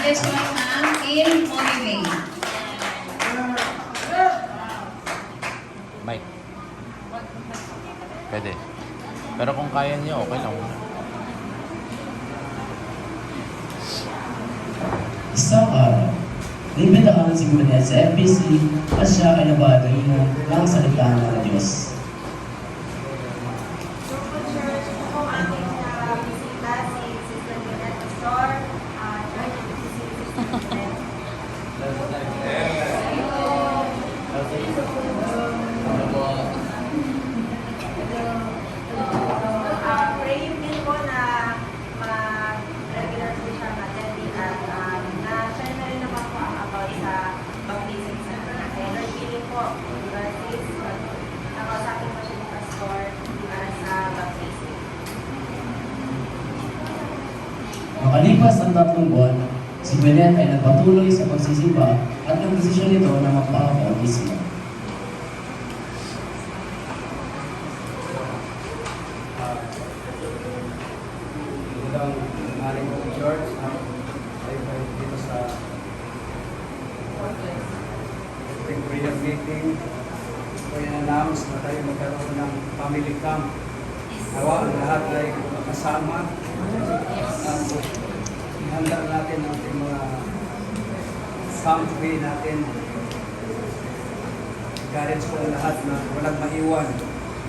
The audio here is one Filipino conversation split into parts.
This one, ma'am, in Motivate. Mike. Pwede. Pero kung kaya niyo, okay lang. Isang araw, naimbitahan si Gwyneth sa FBC at siya ay nabahagi ng salita ng Diyos. Kung ating bisita si Sister Gwyneth Pastor, praying din po na mag-regular po siya attending at na-share na rin naman po ang about sa baptism center natin. Lord, feeling po, Lord, please, nakausapin mo siya ni Pastor para sa baptism. Makalipas ang 3 buwan, si Gwyneth ay nagpatuloy sa pagsisimba at nagdesisyon nito na magpapabautismo. Magandang maling po George. Tayo dito sa ating prayer meeting. Ito yung announce na tayo magkaroon ng family camp. Nawa ang lahat ay makasama. At ihanda natin ang ating mga camp fee natin. Encourage po ang lahat na walang maiwan.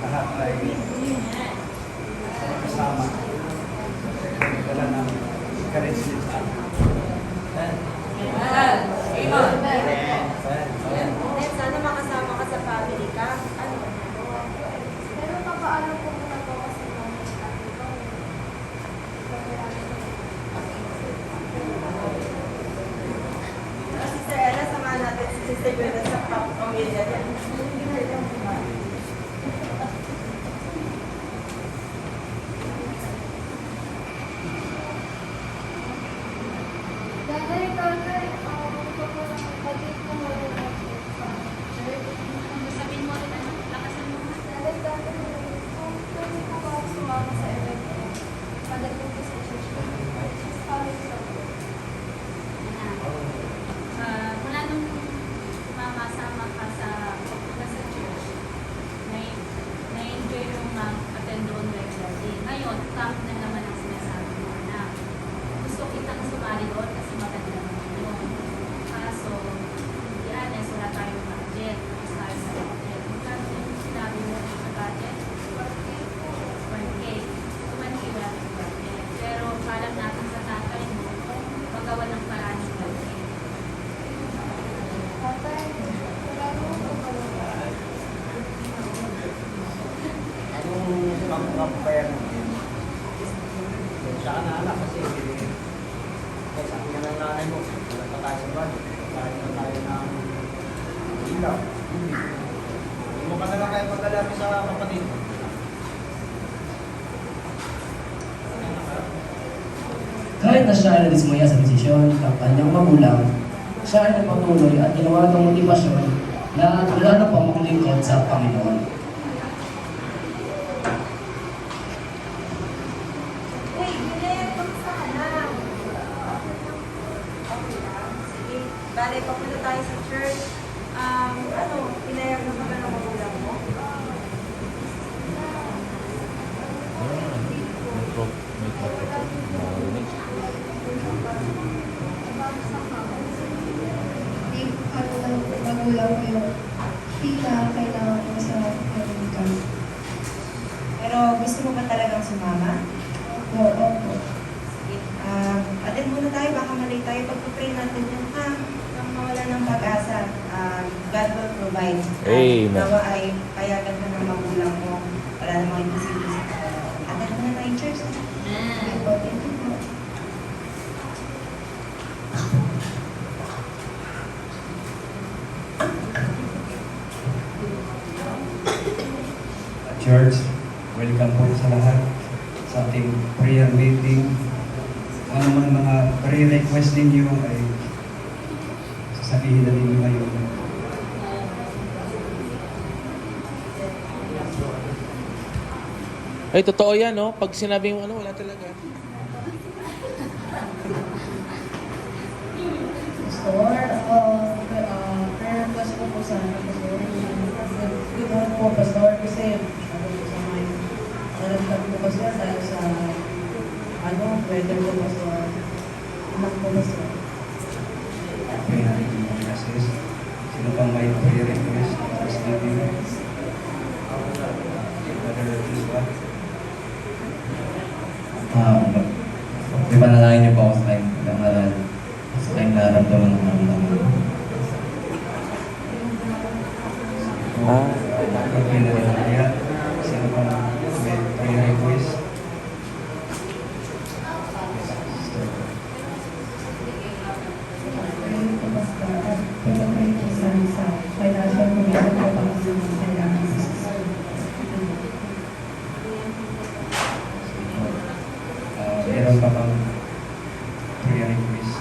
Lahat ay makasama. Dala ng encouragement sa atin. Then, sana makasama ka sa family ka. Ano? Pero papaalam ko muna po kasi kami Sister Ella, samahan natin si Sister Gwyneth sa pamilya niya. Tatay, ito po lang kapatid ko mo rin sa church. Sabihin mo rin, lakasan mo. Tatay, kung pwede po ba ako sumama sa event ko, pagdating ko sa church ko. Kami sa Mula nung makasama ka sa church, na-enjoy mo mag-attend doon regularly. Ngayon, camp na naman ang sinasabi mo na gusto kitang sumali doon kasi maganda naman yun. Kaso, to be honest, wala tayong budget. Tapos tayo sa budget. Magkano yung sinabi mo sa budget? 1K. 1K wala tayong budget. Pero paalam natin sa tatay mo, magawa ng paraan ng budget. tatay, wala mo po kayo. Anong pang-compare natin? Siya ka na anak kasi sa akin na ng nanay mo, wala pa tayo sa budget. Kahit na tayo ng ilaw. Hindi mo ka na lang kayo pagkalami sa kapatid mo. Kahit na siya ay nadismaya sa desisyon ng kanyang magulang, siya ay nagpatuloy at ginawa ng motibasyon na wala na pa maglingkod sa Panginoon. Uy, Gwyneth, kamusta ka na? Okay lang. Sige. Bale, papunta tayo sa church. Pinayag na ba ng magulang mo? May marinig. Hindi ano lang magulang ko yung tita, kailangan ko sa family camp. Pero gusto mo ba talagang sumama? Opo. Sige. Attend muna tayo, baka malay tayo. Pagpapray natin yung nang mawala ng pag-asa. God will provide. Amen. Nawa ay payagan ka ng magulang mo. Wala namang imposible sa attend muna tayo, church. Opo, thank you po. Church, welcome po sa lahat sa ating prayer meeting. Ano man mga prayer request ninyo ay sasabihin na ninyo ngayon. Ay, totoo yan, no? Pag sinabi mo, wala talaga. po, Pastor, kasi ano po sa mga naramdam ko kasi dahil sa weather po, Pastor. Anak po, Pastor. Okay, gracias. Sino pang may prayer request? First meeting. Brother Joshua. Ipanalangin niyo po ako sa kanyang pag-aaral. Sa kanyang nararamdaman ng nararamdaman. Okay na rin kaya. Sino pang may prayer request? Ayun po, Pastor. At pinapray po sa financial commitment po para sa mga kailangan sa sister. Meron pa bang prayer request?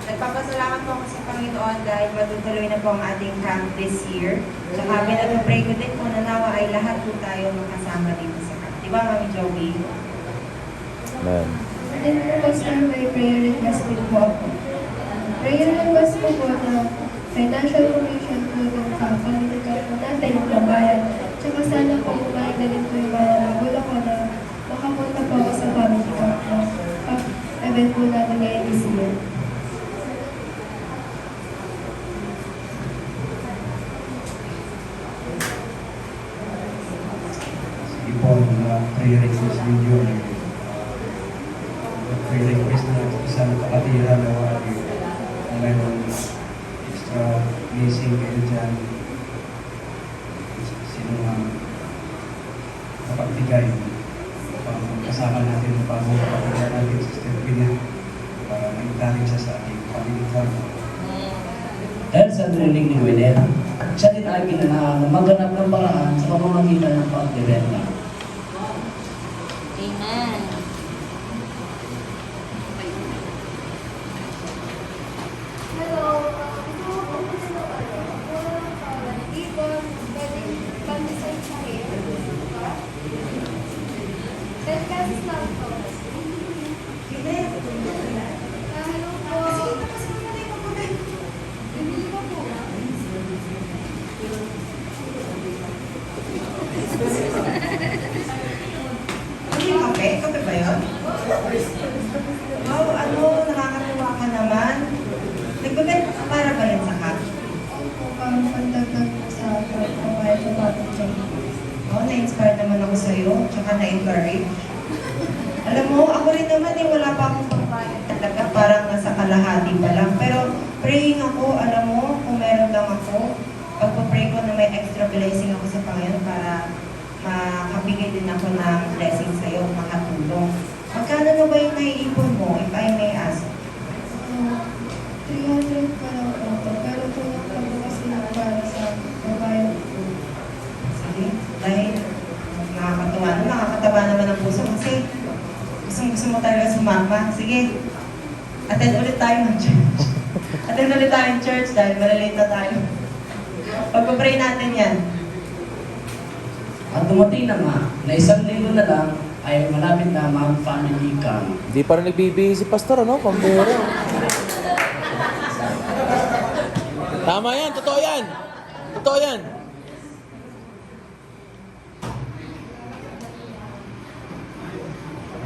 Nagpapasalamat po ako sa Panginoon dahil matutuloy na po ang ating camp this year. Saka pinag-pray ko din po na nawa ay lahat po tayo makasama dito sa camp. Di ba, Mami Joey? Amen. Then po, Pastor, may prayer request din po ako. Prayer request ko po na financial provision po dun sa family camp po natin, yung kabayan. Tsaka sana po kumain na rin po yung mga magulang ko na makapunta po ako sa family camp na event po natin ngayon this year. Sige po, mga prayer request ninyo. Prayer request na isang kapatiran na wali. Na mayroong extra blessing kayo dyan. Sino ang kapagbigay upang kasama natin ang bago kapatiran natin sa Sister Pina para maitaling siya sa ating pamilihan. Dahil sa training ni Winner, siya din ay ginanaan na maghanap ng paraan sa pamamagitan ng pagbibenta. Amen. Hello, gusto ko po gusto ibon, pwede pag-design sa hair. 10 pesos lang po. Hello po. Bibili ko po. Ano yung kape? Kape ba yun? Wow, nakakatuwa ka naman. Nagbebenta ka para ba yan sa camp? Opo, parang pandagdag po sa pagpapalit sa batang job. Oo, na-inspire naman ako sa'yo, tsaka na-encourage. Alam mo, ako rin naman wala pa akong pagbayad talaga, parang nasa kalahati pa lang. Pero praying ako, alam mo, kung meron lang ako, pagpa-pray ko na may extra blessing ako sa Panginoon para makabigay din ako ng blessing sa'yo, makatulong. Magkano na ba yung naiipon mo, if I may ask? 300 pa lang po. Pero po yung pagbukas nila para sa babae po. Sige, dahil nakakataba naman ang puso kasi gusto mo talaga sumama. Sige, attend ulit tayo ng church. Attend ulit tayo ng church dahil malalate na tayo. Pagpapray natin yan. At dumating na nga, na 1 linggo na lang, ay malapit na mag-family camp. Hindi pa rin nagbibigay si Pastor, ano? Pambira. Tama yan, totoo yan. Totoo yan.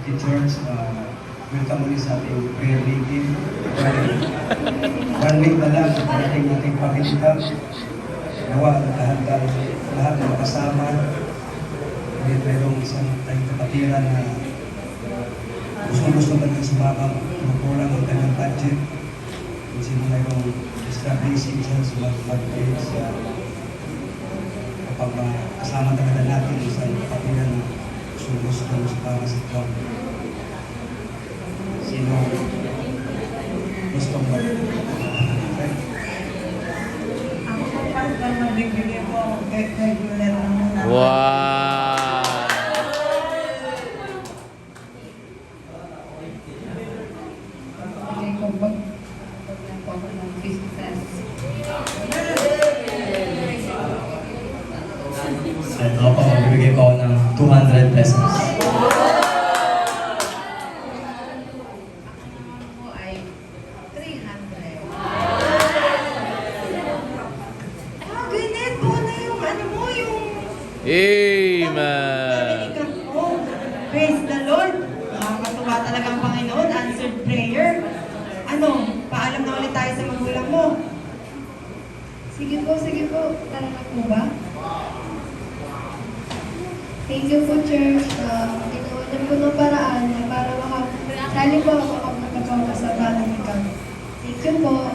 Okay, Church, welcome ulit sa ating prayer meeting. 1 week na lang sa parating nating family camp. Nawa, lahat na makasama. Hindi mayroong isang tayong kapatiran na gusto talagang sumabang kukulang ang kanyang budget. Kung sino mayroong extra blessing dyan sa mag-pay sa kapag kasama talaga natin isang kapatiran na gusto sumama sa camp. Sino gustong mag-pay? Ako po pastor, magbibigay po ako regular na muna. Wow! Bigay ko pag lang po ako ng 50 cents. So ito po, magbibigay ko ako ng 200 pesos. Ako ay 300. Praise the Lord! Nakakatuwa talaga ang Panginoon. Answered prayer. Ano, paalam na ulit tayo sa magulang mo. Sige po, tara na po ba? Thank you po, Church. Ginawan po ng paraan na para makasali po ako kapag magkakawa sa bahay ni Kami. Thank you po.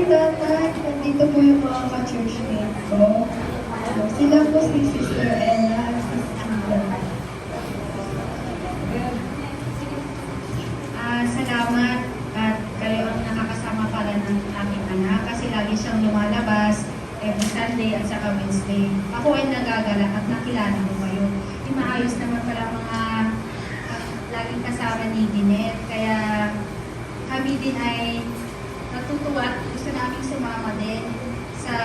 Tatay, nandito po yung mga ka-churchmate ko. So, sila po si Sister Ella, si Stella. Salamat at kayo ang nakakasama pala ng aking anak kasi lagi siyang lumalabas every Sunday at saka Wednesday. Ako ay nagagalak at nakilala ko kayo. Di maayos naman pala mga laging kasama ni Ginette. Kaya kami din ay natutuwa at gusto namin sumama din sa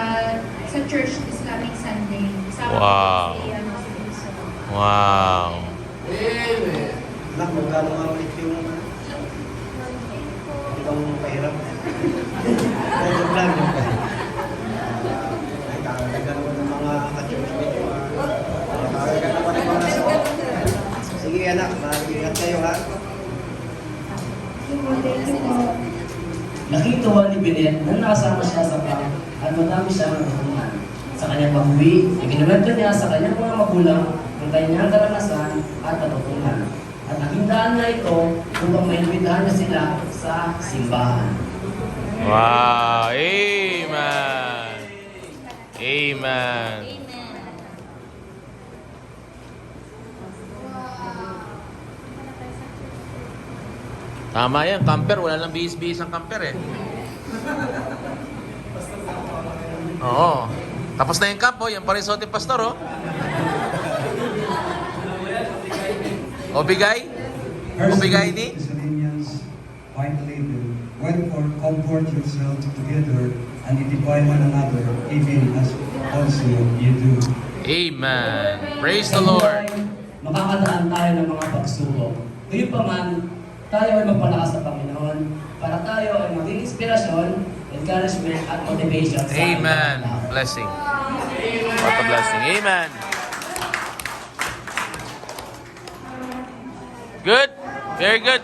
Church Islamic Sunday. Kasama Wow. ko si Wilson. Wow. Anak, magkano nga ulit yung itong pahirap? Joke lang. Ay, kakaganda naman ng mga ka-churchmate ko. Kakaganda naman ng mga so. Sige anak, mag-ingat kayo ha. Thank you po. Nakituwa ni Binet na nakasama siya sa camp at madami siyang natutunan. Sa kanyang pag-uwi, ikinuwento niya sa kanyang mga magulang ang kanyang karanasan at natutunan. At nakindaan na ito upang maimbitahan niya sila sa simbahan. Wow. Amen. Amen. Tama yan, camper. Wala lang bihis-bihis ang camper eh. Oo. Tapos na yung camp, oh. Yan pa rin suot yung pastor, oh. O bigay? O bigay ni? Thessalonians 5:11. Wherefore comfort yourselves together and edify one another, even as also you do. Amen. Praise the Lord. Makakadaan tayo ng mga pagsubok. Ngayon pa man, tayo ay magpalakas sa Panginoon para tayo ay maging inspirasyon, encouragement at motivation sa ating Amen. mga tao. Blessing. What a blessing. Amen. Good. Very good.